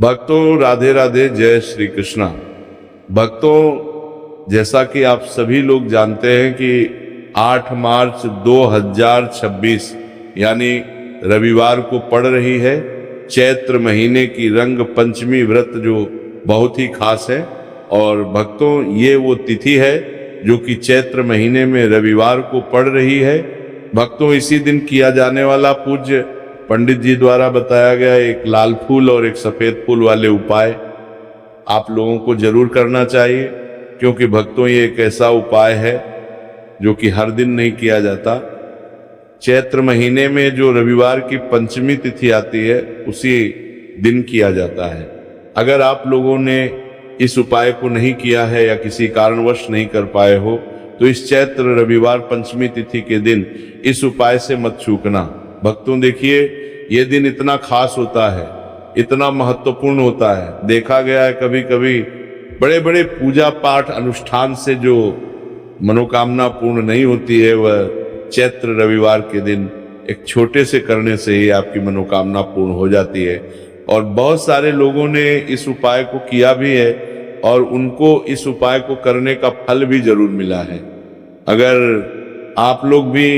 भक्तों राधे राधे, जय श्री कृष्णा। भक्तों, जैसा कि आप सभी लोग जानते हैं कि 8 मार्च 2026 यानी रविवार को पड़ रही है चैत्र महीने की रंग पंचमी व्रत, जो बहुत ही खास है। और भक्तों, ये वो तिथि है जो कि चैत्र महीने में रविवार को पड़ रही है। भक्तों, इसी दिन किया जाने वाला पूज्य पंडित जी द्वारा बताया गया एक लाल फूल और एक सफेद फूल वाले उपाय आप लोगों को जरूर करना चाहिए, क्योंकि भक्तों ये एक ऐसा उपाय है जो कि हर दिन नहीं किया जाता। चैत्र महीने में जो रविवार की पंचमी तिथि आती है उसी दिन किया जाता है। अगर आप लोगों ने इस उपाय को नहीं किया है या किसी कारणवश नहीं कर पाए हो तो इस चैत्र रविवार पंचमी तिथि के दिन इस उपाय से मत चूकना। भक्तों देखिए, ये दिन इतना खास होता है, इतना महत्वपूर्ण होता है। देखा गया है कभी कभी बड़े बड़े पूजा पाठ अनुष्ठान से जो मनोकामना पूर्ण नहीं होती है, वह चैत्र रविवार के दिन एक छोटे से करने से ही आपकी मनोकामना पूर्ण हो जाती है। और बहुत सारे लोगों ने इस उपाय को किया भी है और उनको इस उपाय को करने का फल भी जरूर मिला है। अगर आप लोग भी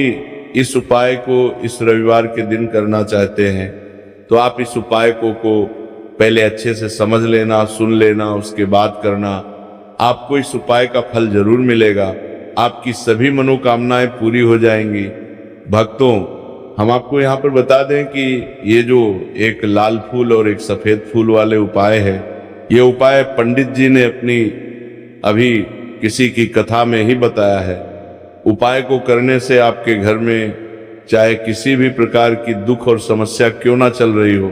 इस उपाय को इस रविवार के दिन करना चाहते हैं तो आप इस उपाय को पहले अच्छे से समझ लेना, सुन लेना, उसके बाद करना। आपको इस उपाय का फल जरूर मिलेगा, आपकी सभी मनोकामनाएं पूरी हो जाएंगी। भक्तों, हम आपको यहाँ पर बता दें कि ये जो एक लाल फूल और एक सफेद फूल वाले उपाय है, ये उपाय पंडित जी ने अपनी अभी किसी की कथा में ही बताया है। उपाय को करने से आपके घर में चाहे किसी भी प्रकार की दुख और समस्या क्यों ना चल रही हो,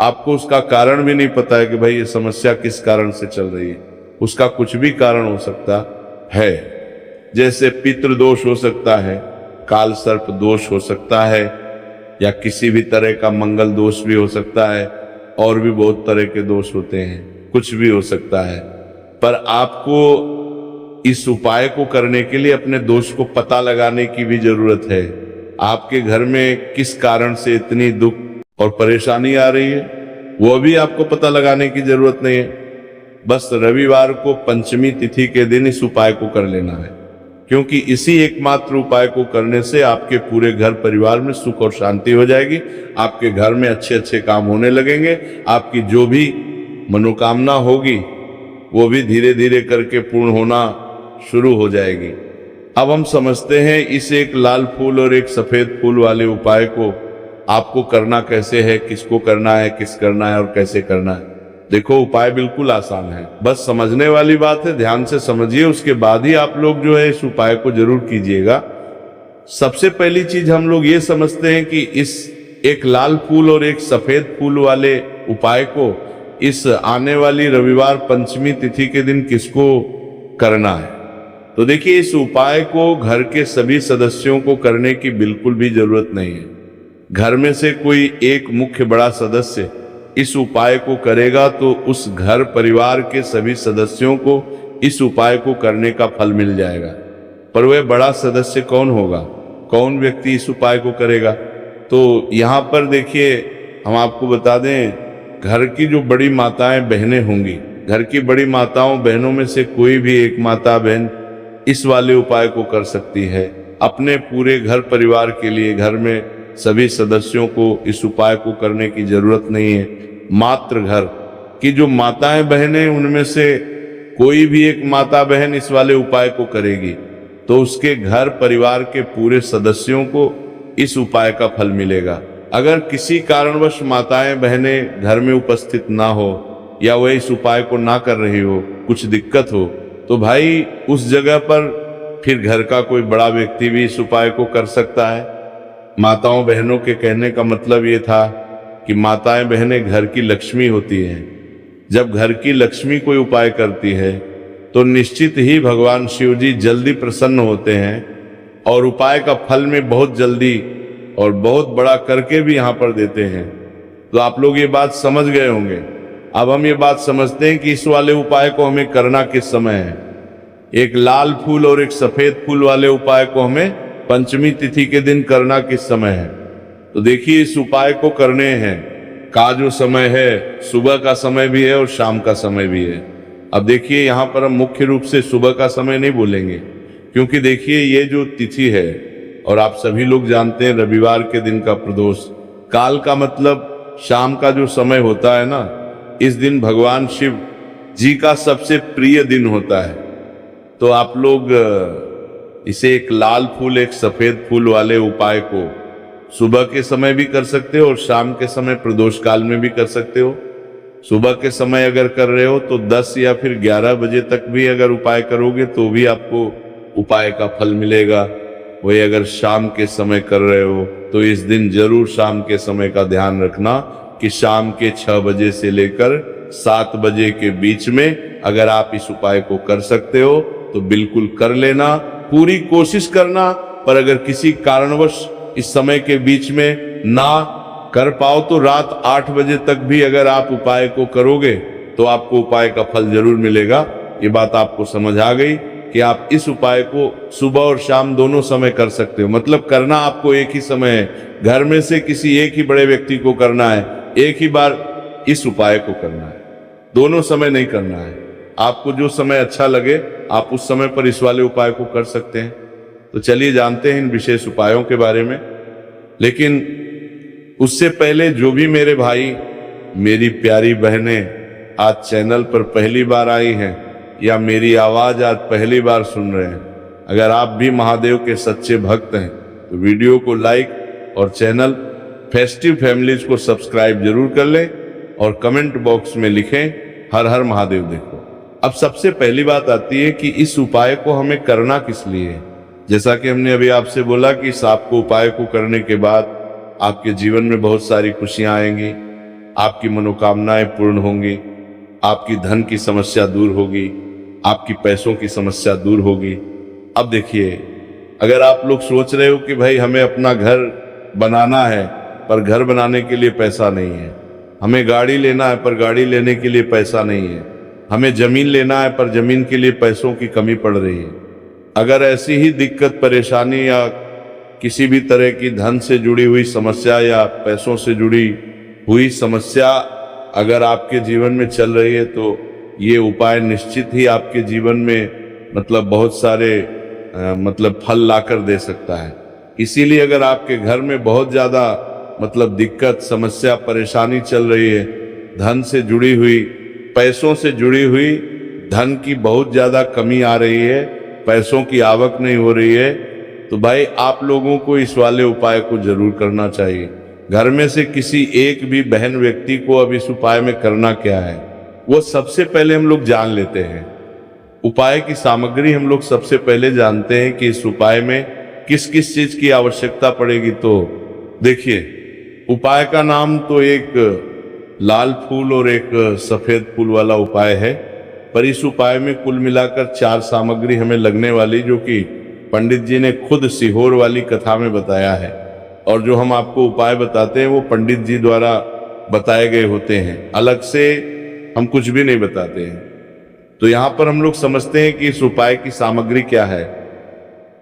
आपको उसका कारण भी नहीं पता है कि भाई ये समस्या किस कारण से चल रही है, उसका कुछ भी कारण हो सकता है। जैसे पितृ दोष हो सकता है, काल सर्प दोष हो सकता है, या किसी भी तरह का मंगल दोष भी हो सकता है, और भी बहुत तरह के दोष होते हैं, कुछ भी हो सकता है। पर आपको इस उपाय को करने के लिए अपने दोष को पता लगाने की भी जरूरत है। आपके घर में किस कारण से इतनी दुख और परेशानी आ रही है वो भी आपको पता लगाने की जरूरत नहीं है। बस रविवार को पंचमी तिथि के दिन इस उपाय को कर लेना है, क्योंकि इसी एकमात्र उपाय को करने से आपके पूरे घर परिवार में सुख और शांति हो जाएगी। आपके घर में अच्छे अच्छे काम होने लगेंगे, आपकी जो भी मनोकामना होगी वो भी धीरे धीरे करके पूर्ण होना शुरू हो जाएगी। अब हम समझते हैं इस एक लाल फूल और एक सफेद फूल वाले उपाय को आपको करना कैसे है, किसको करना है, किस करना है और कैसे करना है। देखो, उपाय बिल्कुल आसान है, बस समझने वाली बात है। ध्यान से समझिए, उसके बाद ही आप लोग जो है इस उपाय को जरूर कीजिएगा। सबसे पहली चीज हम लोग ये समझते हैं कि इस एक लाल फूल और एक सफेद फूल वाले उपाय को इस आने वाली रविवार पंचमी तिथि के दिन किसको करना है। तो देखिए, इस उपाय को घर के सभी सदस्यों को करने की बिल्कुल भी जरूरत नहीं है। घर में से कोई एक मुख्य बड़ा सदस्य इस उपाय को करेगा तो उस घर परिवार के सभी सदस्यों को इस उपाय को करने का फल मिल जाएगा। पर वह बड़ा सदस्य कौन होगा, कौन व्यक्ति इस उपाय को करेगा? तो यहाँ पर देखिए, हम आपको बता दें, घर की जो बड़ी माताएं बहनें होंगी, घर की बड़ी माताओं बहनों में से कोई भी एक माता बहन इस वाले उपाय को कर सकती है। अपने पूरे घर परिवार के लिए घर में सभी सदस्यों को इस उपाय को करने की जरूरत नहीं है। मात्र घर की जो माताएं बहनें, उनमें से कोई भी एक माता बहन इस वाले उपाय को करेगी तो उसके घर परिवार के पूरे सदस्यों को इस उपाय का फल मिलेगा। अगर किसी कारणवश माताएं बहनें घर में उपस्थित ना हो या वह इस उपाय को ना कर रही हो, कुछ दिक्कत हो, तो भाई उस जगह पर फिर घर का कोई बड़ा व्यक्ति भी इस उपाय को कर सकता है। माताओं बहनों के कहने का मतलब ये था कि माताएं बहनें घर की लक्ष्मी होती हैं। जब घर की लक्ष्मी कोई उपाय करती है तो निश्चित ही भगवान शिव जी जल्दी प्रसन्न होते हैं और उपाय का फल में बहुत जल्दी और बहुत बड़ा करके भी यहाँ पर देते हैं। तो आप लोग ये बात समझ गए होंगे। अब हम ये बात समझते हैं कि इस वाले उपाय को हमें करना किस समय है। एक लाल फूल और एक सफेद फूल वाले उपाय को हमें पंचमी तिथि के दिन करना किस समय है। तो देखिए, इस उपाय को करने हैं का जो समय है सुबह का समय भी है और शाम का समय भी है। अब देखिए यहाँ पर हम मुख्य रूप से सुबह का समय नहीं बोलेंगे, क्योंकि देखिए ये जो तिथि है और आप सभी लोग जानते हैं रविवार के दिन का प्रदोष काल का मतलब शाम का जो समय होता है ना, इस दिन भगवान शिव जी का सबसे प्रिय दिन होता है। तो आप लोग इसे एक लाल फूल एक सफेद फूल वाले उपाय को सुबह के समय भी कर सकते हो और शाम के समय प्रदोष काल में भी कर सकते हो। सुबह के समय अगर कर रहे हो तो 10 या फिर 11 बजे तक भी अगर उपाय करोगे तो भी आपको उपाय का फल मिलेगा। वही अगर शाम के समय कर रहे हो तो इस दिन जरूर शाम के समय का ध्यान रखना कि शाम के 6 बजे से लेकर 7 बजे के बीच में अगर आप इस उपाय को कर सकते हो तो बिल्कुल कर लेना, पूरी कोशिश करना। पर अगर किसी कारणवश इस समय के बीच में ना कर पाओ तो रात 8 बजे तक भी अगर आप उपाय को करोगे तो आपको उपाय का फल जरूर मिलेगा। ये बात आपको समझ आ गई कि आप इस उपाय को सुबह और शाम दोनों समय कर सकते हो। मतलब करना आपको एक ही समय है, घर में से किसी एक ही बड़े व्यक्ति को करना है, एक ही बार इस उपाय को करना है, दोनों समय नहीं करना है। आपको जो समय अच्छा लगे आप उस समय पर इस वाले उपाय को कर सकते हैं। तो चलिए जानते हैं इन विशेष उपायों के बारे में। लेकिन उससे पहले जो भी मेरे भाई मेरी प्यारी बहनें आज चैनल पर पहली बार आई हैं या मेरी आवाज आज पहली बार सुन रहे हैं, अगर आप भी महादेव के सच्चे भक्त हैं तो वीडियो को लाइक और चैनल फेस्टिव फैमिलीज को सब्सक्राइब जरूर कर लें और कमेंट बॉक्स में लिखें हर हर महादेव। देखो अब सबसे पहली बात आती है कि इस उपाय को हमें करना किस लिए है। जैसा कि हमने अभी आपसे बोला कि इस आपको उपाय को करने के बाद आपके जीवन में बहुत सारी खुशियां आएंगी, आपकी मनोकामनाएं पूर्ण होंगी, आपकी धन की समस्या दूर होगी, आपकी पैसों की समस्या दूर होगी। अब देखिए अगर आप लोग सोच रहे हो कि भाई हमें अपना घर बनाना है पर घर बनाने के लिए पैसा नहीं है, हमें गाड़ी लेना है पर गाड़ी लेने के लिए पैसा नहीं है, हमें जमीन लेना है पर जमीन के लिए पैसों की कमी पड़ रही है, अगर ऐसी ही दिक्कत परेशानी या किसी भी तरह की धन से जुड़ी हुई समस्या या पैसों से जुड़ी हुई समस्या अगर आपके जीवन में चल रही है तो ये उपाय निश्चित ही आपके जीवन में मतलब बहुत सारे मतलब फल लाकर दे सकता है। इसीलिए अगर आपके घर में बहुत ज़्यादा मतलब दिक्कत समस्या परेशानी चल रही है, धन से जुड़ी हुई पैसों से जुड़ी हुई धन की बहुत ज़्यादा कमी आ रही है, पैसों की आवक नहीं हो रही है, तो भाई आप लोगों को इस वाले उपाय को जरूर करना चाहिए। घर में से किसी एक भी बहन व्यक्ति को अब इस उपाय में करना क्या है वो सबसे पहले हम लोग जान लेते हैं। उपाय की सामग्री हम लोग सबसे पहले जानते हैं कि इस उपाय में किस किस चीज की आवश्यकता पड़ेगी। तो देखिए उपाय का नाम तो एक लाल फूल और एक सफेद फूल वाला उपाय है, पर इस उपाय में कुल मिलाकर 4 सामग्री हमें लगने वाली, जो कि पंडित जी ने खुद सीहोर वाली कथा में बताया है। और जो हम आपको उपाय बताते हैं वो पंडित जी द्वारा बताए गए होते हैं, अलग से हम कुछ भी नहीं बताते हैं। तो यहाँ पर हम लोग समझते हैं कि इस उपाय की सामग्री क्या है।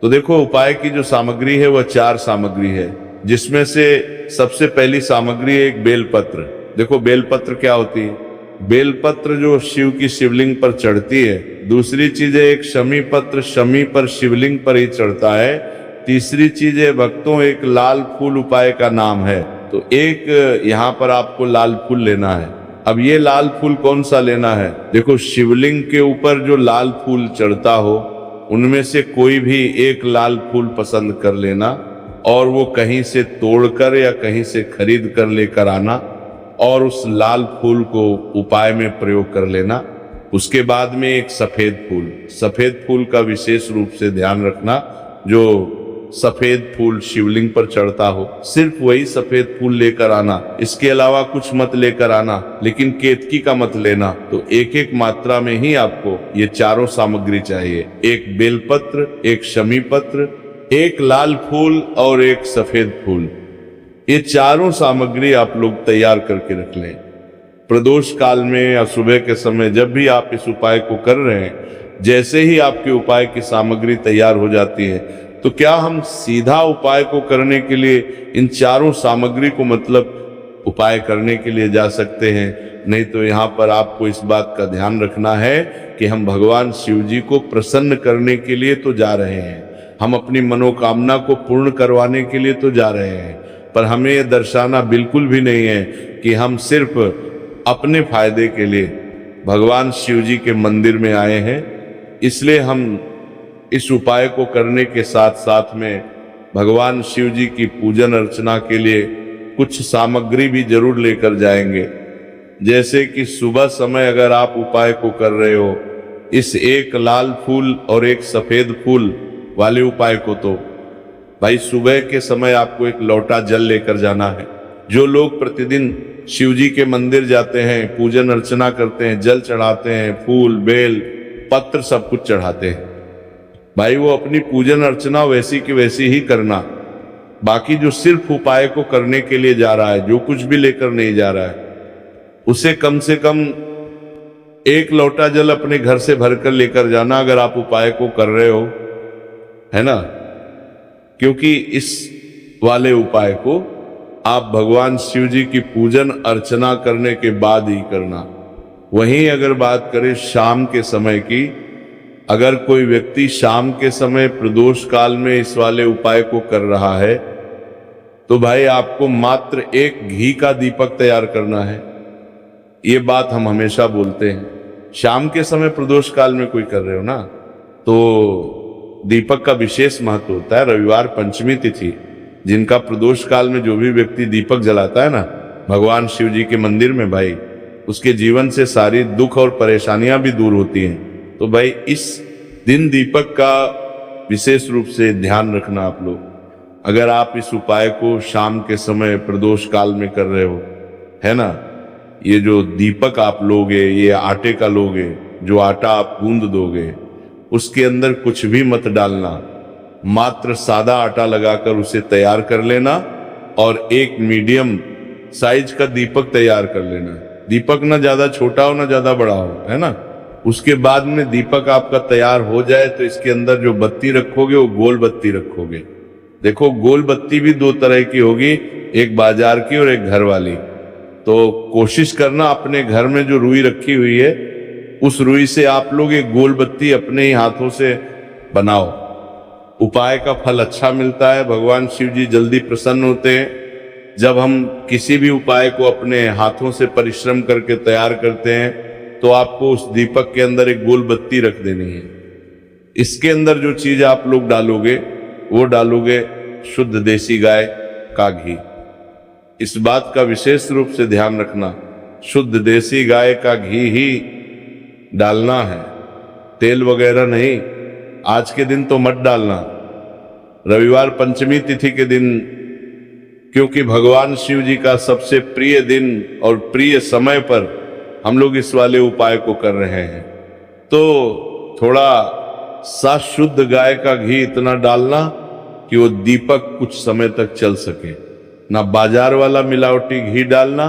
तो देखो उपाय की जो सामग्री है वह 4 सामग्री है, जिसमें से सबसे पहली सामग्री है एक बेलपत्र। देखो बेलपत्र क्या होती है, बेलपत्र जो शिव की शिवलिंग पर चढ़ती है। दूसरी चीज है एक शमी पत्र, शमी पर शिवलिंग पर ही चढ़ता है। तीसरी चीज है भक्तों एक लाल फूल उपाय का नाम है, तो एक यहाँ पर आपको लाल फूल लेना है। अब ये लाल फूल कौन सा लेना है, देखो शिवलिंग के ऊपर जो लाल फूल चढ़ता हो उनमें से कोई भी एक लाल फूल पसंद कर लेना और वो कहीं से तोड़कर या कहीं से खरीद कर लेकर आना और उस लाल फूल को उपाय में प्रयोग कर लेना। उसके बाद में एक सफेद फूल का विशेष रूप से ध्यान रखना, जो सफेद फूल शिवलिंग पर चढ़ता हो सिर्फ वही सफेद फूल लेकर आना, इसके अलावा कुछ मत लेकर आना, लेकिन केतकी का मत लेना। तो एक एक मात्रा में ही आपको ये चारों सामग्री चाहिए, एक बेलपत्र, एक शमी पत्र, एक लाल फूल और एक सफेद फूल। ये चारों सामग्री आप लोग तैयार करके रख लें। प्रदोष काल में या सुबह के समय जब भी आप इस उपाय को कर रहे हैं, जैसे ही आपके उपाय की सामग्री तैयार हो जाती है तो क्या हम सीधा उपाय को करने के लिए इन चारों सामग्री को मतलब उपाय करने के लिए जा सकते हैं। नहीं तो यहाँ पर आपको इस बात का ध्यान रखना है कि हम भगवान शिव जी को प्रसन्न करने के लिए तो जा रहे हैं, हम अपनी मनोकामना को पूर्ण करवाने के लिए तो जा रहे हैं, पर हमें यह दर्शाना बिल्कुल भी नहीं है कि हम सिर्फ अपने फायदे के लिए भगवान शिव जी के मंदिर में आए हैं। इसलिए हम इस उपाय को करने के साथ साथ में भगवान शिव जी की पूजन अर्चना के लिए कुछ सामग्री भी जरूर लेकर जाएंगे। जैसे कि सुबह समय अगर आप उपाय को कर रहे हो, इस एक लाल फूल और एक सफेद फूल वाले उपाय को तो भाई सुबह के समय आपको एक लोटा जल लेकर जाना है। जो लोग प्रतिदिन शिव जी के मंदिर जाते हैं, पूजन अर्चना करते हैं, जल चढ़ाते हैं, फूल बेल पत्र सब कुछ चढ़ाते हैं, भाई वो अपनी पूजन अर्चना वैसी की वैसी ही करना। बाकी जो सिर्फ उपाय को करने के लिए जा रहा है, जो कुछ भी लेकर नहीं जा रहा है, उसे कम से कम एक लोटा जल अपने घर से भरकर लेकर जाना अगर आप उपाय को कर रहे हो, है ना। क्योंकि इस वाले उपाय को आप भगवान शिव जी की पूजन अर्चना करने के बाद ही करना। वहीं अगर बात करें शाम के समय की, अगर कोई व्यक्ति शाम के समय प्रदोष काल में इस वाले उपाय को कर रहा है तो भाई आपको मात्र एक घी का दीपक तैयार करना है। ये बात हम हमेशा बोलते हैं। शाम के समय प्रदोष काल में कोई कर रहे हो ना, तो दीपक का विशेष महत्व होता है। रविवार पंचमी तिथि, जिनका प्रदोष काल में जो भी व्यक्ति दीपक जलाता है ना भगवान शिव जी के मंदिर में, भाई उसके जीवन से सारी दुख और परेशानियां भी दूर होती हैं। तो भाई इस दिन दीपक का विशेष रूप से ध्यान रखना आप लोग। अगर आप इस उपाय को शाम के समय प्रदोष काल में कर रहे हो, है ना, ये जो दीपक आप लोगे, ये आटे का लोगे, जो आटा आप गूंद दोगे, उसके अंदर कुछ भी मत डालना, मात्र सादा आटा लगाकर उसे तैयार कर लेना और एक मीडियम साइज का दीपक तैयार कर लेना। दीपक ना ज्यादा छोटा हो ना ज्यादा बड़ा हो, है ना। उसके बाद में दीपक आपका तैयार हो जाए तो इसके अंदर जो बत्ती रखोगे वो गोल बत्ती रखोगे। देखो गोल बत्ती भी दो तरह की होगी, एक बाजार की और एक घर वाली। तो कोशिश करना अपने घर में जो रुई रखी हुई है उस रुई से आप लोग एक गोल बत्ती अपने ही हाथों से बनाओ। उपाय का फल अच्छा मिलता है, भगवान शिव जी जल्दी प्रसन्न होते हैं। जब हम किसी भी उपाय को अपने हाथों से परिश्रम करके तैयार करते हैं तो आपको उस दीपक के अंदर एक गोल बत्ती रख देनी है। इसके अंदर जो चीज आप लोग डालोगे वो डालोगे शुद्ध देसी गाय का घी। इस बात का विशेष रूप से ध्यान रखना, शुद्ध देसी गाय का घी ही डालना है, तेल वगैरह नहीं। आज के दिन तो मत डालना, रविवार पंचमी तिथि के दिन, क्योंकि भगवान शिव जी का सबसे प्रिय दिन और प्रिय समय पर हम लोग इस वाले उपाय को कर रहे हैं। तो थोड़ा सा शुद्ध गाय का घी इतना डालना कि वो दीपक कुछ समय तक चल सके। ना बाजार वाला मिलावटी घी डालना,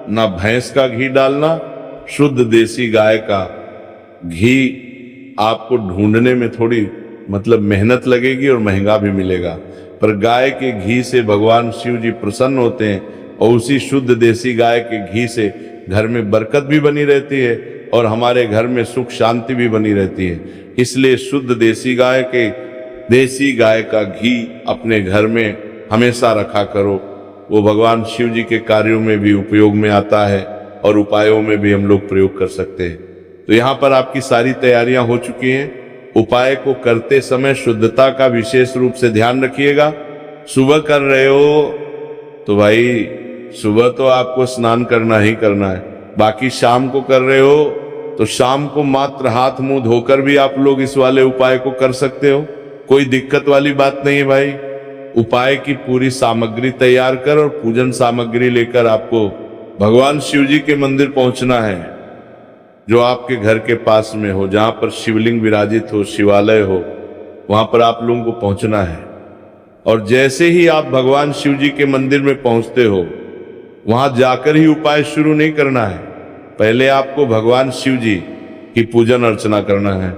ना भैंस का घी डालना, शुद्ध देसी गाय का घी। आपको ढूंढने में थोड़ी मेहनत लगेगी और महंगा भी मिलेगा, पर गाय के घी से भगवान शिव जी प्रसन्न होते हैं और उसी शुद्ध देसी गाय के घी से घर में बरकत भी बनी रहती है और हमारे घर में सुख शांति भी बनी रहती है। इसलिए शुद्ध देसी गाय का घी अपने घर में हमेशा रखा करो। वो भगवान शिव जी के कार्यों में भी उपयोग में आता है और उपायों में भी हम लोग प्रयोग कर सकते हैं। तो यहाँ पर आपकी सारी तैयारियां हो चुकी हैं। उपाय को करते समय शुद्धता का विशेष रूप से ध्यान रखिएगा। सुबह कर रहे हो तो भाई सुबह तो आपको स्नान करना ही करना है। बाकी शाम को कर रहे हो तो शाम को मात्र हाथ मुंह धोकर भी आप लोग इस वाले उपाय को कर सकते हो, कोई दिक्कत वाली बात नहीं है भाई। उपाय की पूरी सामग्री तैयार कर और पूजन सामग्री लेकर आपको भगवान शिव जी के मंदिर पहुंचना है, जो आपके घर के पास में हो, जहां पर शिवलिंग विराजित हो, शिवालय हो, वहां पर आप लोगों को पहुंचना है। और जैसे ही आप भगवान शिव जी के मंदिर में पहुंचते हो, वहां जाकर ही उपाय शुरू नहीं करना है। पहले आपको भगवान शिव जी की पूजन अर्चना करना है।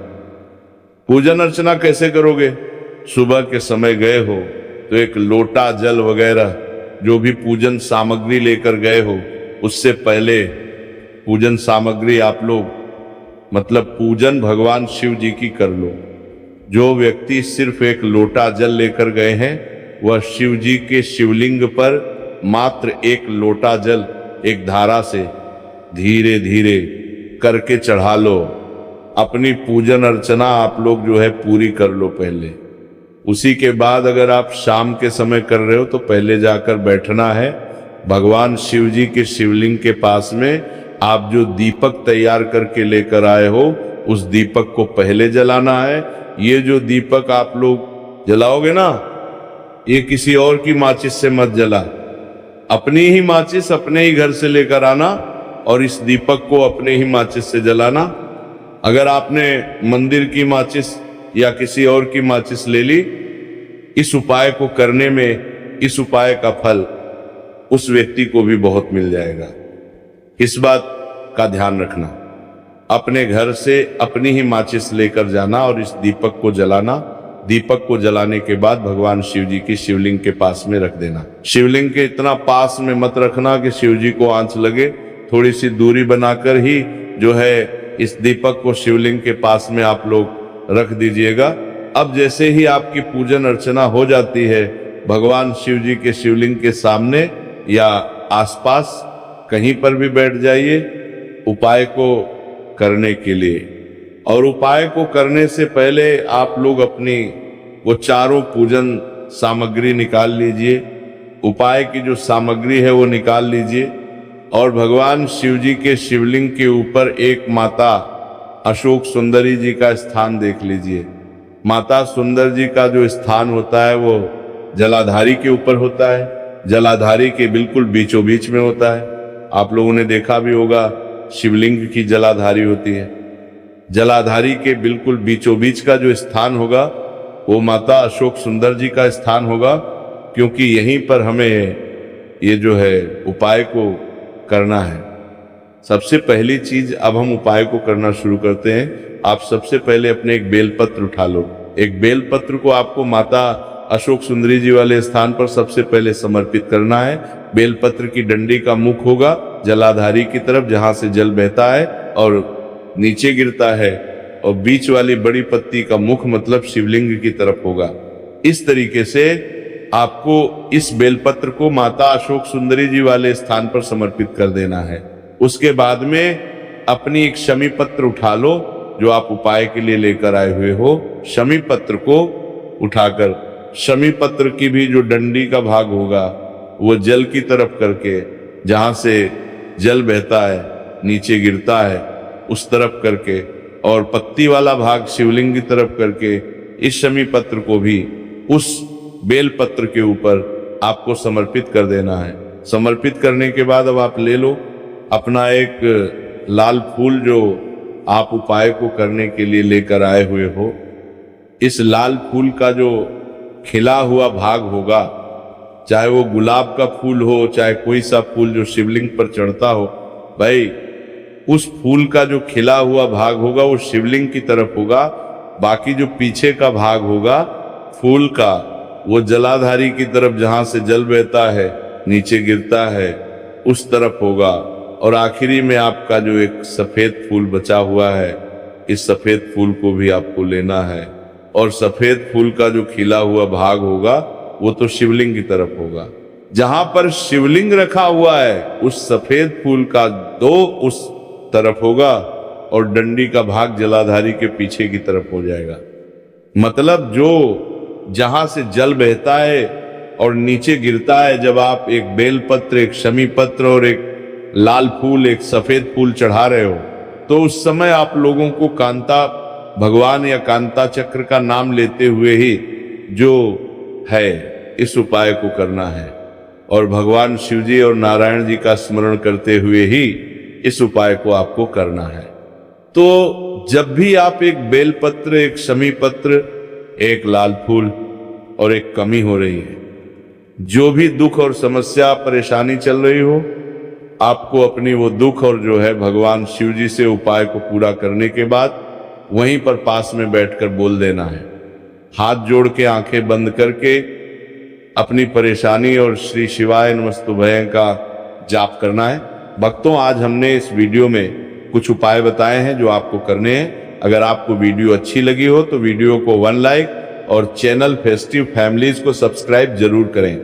पूजन अर्चना कैसे करोगे? सुबह के समय गए हो तो एक लोटा जल वगैरह जो भी पूजन सामग्री लेकर गए हो, उससे पहले पूजन सामग्री आप लोग मतलब पूजन भगवान शिव जी की कर लो। जो व्यक्ति सिर्फ एक लोटा जल लेकर गए हैं, वह शिव जी के शिवलिंग पर मात्र एक लोटा जल एक धारा से धीरे धीरे करके चढ़ा लो। अपनी पूजन अर्चना आप लोग जो है पूरी कर लो पहले। उसी के बाद अगर आप शाम के समय कर रहे हो तो पहले जाकर बैठना है भगवान शिव जी के शिवलिंग के पास में। आप जो दीपक तैयार करके लेकर आए हो, उस दीपक को पहले जलाना है। ये जो दीपक आप लोग जलाओगे ना, ये किसी और की माचिस से मत जला, अपनी ही माचिस अपने ही घर से लेकर आना और इस दीपक को अपने ही माचिस से जलाना। अगर आपने मंदिर की माचिस या किसी और की माचिस ले ली, इस उपाय को करने में इस उपाय का फल उस व्यक्ति को भी बहुत मिल जाएगा। इस बात का ध्यान रखना। अपने घर से अपनी ही माचिस लेकर जाना और इस दीपक को जलाना। दीपक को जलाने के बाद भगवान शिव जी की शिवलिंग के पास में रख देना। शिवलिंग के इतना पास में मत रखना कि शिव जी को आंच लगे, थोड़ी सी दूरी बनाकर ही जो है इस दीपक को शिवलिंग के पास में आप लोग रख दीजिएगा। अब जैसे ही आपकी पूजन अर्चना हो जाती है, भगवान शिव जी के शिवलिंग के सामने या आसपास कहीं पर भी बैठ जाइए उपाय को करने के लिए। और उपाय को करने से पहले आप लोग अपनी वो चारों पूजन सामग्री निकाल लीजिए। उपाय की जो सामग्री है वो निकाल लीजिए और भगवान शिव जी के शिवलिंग के ऊपर एक माता अशोक सुंदरी जी का स्थान देख लीजिए। माता सुंदर जी का जो स्थान होता है वो जलाधारी के ऊपर होता है। जलाधारी के बिल्कुल बीचों बीच में होता है। आप लोगों ने देखा भी होगा शिवलिंग की जलाधारी होती है। जलाधारी के बिल्कुल बीचों बीच का जो स्थान होगा वो माता अशोक सुंदर जी का स्थान होगा, क्योंकि यहीं पर हमें ये जो है उपाय को करना है। सबसे पहली चीज, अब हम उपाय को करना शुरू करते हैं। आप सबसे पहले अपने एक बेलपत्र उठा लो। एक बेलपत्र को आपको माता अशोक सुंदरी जी वाले स्थान पर सबसे पहले समर्पित करना है। बेलपत्र की डंडी का मुख होगा जलाधारी की तरफ, जहां से जल बहता है और नीचे गिरता है, और बीच वाली बड़ी पत्ती का मुख मतलब शिवलिंग की तरफ होगा। इस तरीके से आपको इस बेलपत्र को माता अशोक सुंदरी जी वाले स्थान पर समर्पित कर देना है। उसके बाद में अपनी एक शमी पत्र उठा लो जो आप उपाय के लिए लेकर आए हुए हो। शमी पत्र को उठाकर शमी पत्र की भी जो डंडी का भाग होगा वो जल की तरफ करके, जहां से जल बहता है नीचे गिरता है उस तरफ करके, और पत्ती वाला भाग शिवलिंग की तरफ करके इस शमी पत्र को भी उस बेल पत्र के ऊपर आपको समर्पित कर देना है। समर्पित करने के बाद अब आप ले लो अपना एक लाल फूल जो आप उपाय को करने के लिए लेकर आए हुए हो। इस लाल फूल का जो खिला हुआ भाग होगा, चाहे वो गुलाब का फूल हो, चाहे कोई सा फूल जो शिवलिंग पर चढ़ता हो, भाई उस फूल का जो खिला हुआ भाग होगा वो शिवलिंग की तरफ होगा। बाकी जो पीछे का भाग होगा फूल का, वो जलाधारी की तरफ, जहां से जल बहता है नीचे गिरता है उस तरफ होगा। और आखिरी में आपका जो एक सफेद फूल बचा हुआ है, इस सफेद फूल को भी आपको लेना है। और सफेद फूल का जो खिला हुआ भाग होगा वो तो शिवलिंग की तरफ होगा। जहां पर शिवलिंग रखा हुआ है उस सफेद फूल का दो उस तरफ होगा और डंडी का भाग जलाधारी के पीछे की तरफ हो जाएगा। मतलब जो जहां से जल बहता है और नीचे गिरता है, जब आप एक बेलपत्र, एक शमी पत्र और एक लाल फूल, एक सफेद फूल चढ़ा रहे हो, तो उस समय आप लोगों को कांता भगवान या कांता चक्र का नाम लेते हुए ही जो है इस उपाय को करना है। और भगवान शिवजी और नारायण जी का स्मरण करते हुए ही इस उपाय को आपको करना है। तो जब भी आप एक बेलपत्र, एक शमी पत्र, एक लाल फूल और एक कमी हो रही है, जो भी दुख और समस्या परेशानी चल रही हो, आपको अपनी वो दुख और जो है भगवान शिव जी से उपाय को पूरा करने के बाद वहीं पर पास में बैठकर बोल देना है। हाथ जोड़ के आंखें बंद करके अपनी परेशानी और श्री शिवाय नमस्तुभ्यं का जाप करना है। भक्तों, आज हमने इस वीडियो में कुछ उपाय बताए हैं जो आपको करने हैं। अगर आपको वीडियो अच्छी लगी हो तो वीडियो को 1 लाइक और चैनल फेस्टिव फैमिलीज को सब्सक्राइब जरूर करें।